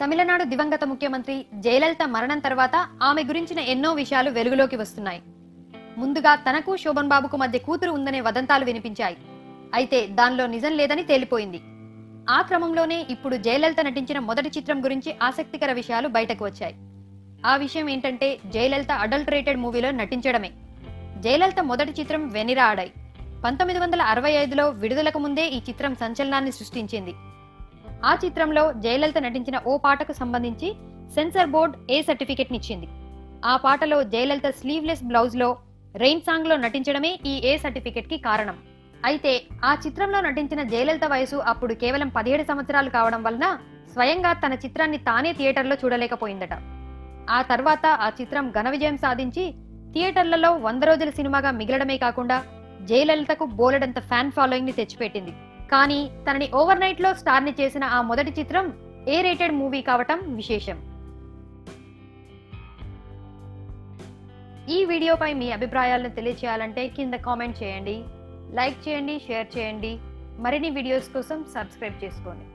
తమిళనాడు దివంగత ముఖ్యమంత్రి జయలలిత మరణం తర్వాత ఆమె గురించిన ఎన్నో విషయాలు వెలుగులోకి వస్తున్నాయి. ముందుగా తనకు శోభన్ బాబుకు మధ్య కూతురు ఉందనే వదంతాలు వినిపించాయి. అయితే దానిలో నిజం లేదని తేలిపోయింది. ఆ క్రమంలోనే ఇప్పుడు జయలలిత నటించిన మొదటి చిత్రం గురించి ఆసక్తికర విషయాలు బయటకు వచ్చాయి. ఆ విషయం ఏంటంటే జయలలిత అడల్టరేటెడ్ మూవీలో నటించడమే. జయలలిత మొదటి చిత్రం వెనిరా ఆడాయి 1965లో విడుదలకు ముందే ఈ చిత్రం సంచలనాన్ని సృష్టించింది. ఆ చిత్రంలో జయలలిత నటించిన ఓ పాటకు సంబంధించి సెన్సార్ బోర్డ్ ఏ సర్టిఫికెట్ నిచ్చింది. ఆ పాటలో జయలలిత స్లీవ్లెస్ బ్లౌజ్ లో రెయిన్ సాంగ్ లో నటించడమే ఈ ఏ సర్టిఫికెట్ కి కారణం. అయితే ఆ చిత్రంలో నటించిన జయలలిత వయసు అప్పుడు కేవలం 17 సంవత్సరాలు కావడం వలన స్వయంగా తన చిత్రాన్ని తానే థియేటర్లో చూడలేకపోయిందట. ఆ తర్వాత ఆ చిత్రం ఘన విజయం సాధించి థియేటర్లలో 100 రోజుల సినిమాగా మిగలడమే కాకుండా జయలలితకు బోలెడంత ఫ్యాన్ ఫాలోయింగ్ ని తెచ్చిపెట్టింది. కానీ తనని ఓవర్ నైట్ లో స్టార్ ని చేసిన ఆ మొదటి చిత్రం ఏ రేటెడ్ మూవీ కావటం విశేషం. ఈ వీడియోపై మీ అభిప్రాయాలను తెలియజేయాలంటే కింద కామెంట్ చేయండి, లైక్ చేయండి, షేర్ చేయండి. మరిన్ని వీడియోస్ కోసం సబ్స్క్రైబ్ చేసుకోండి.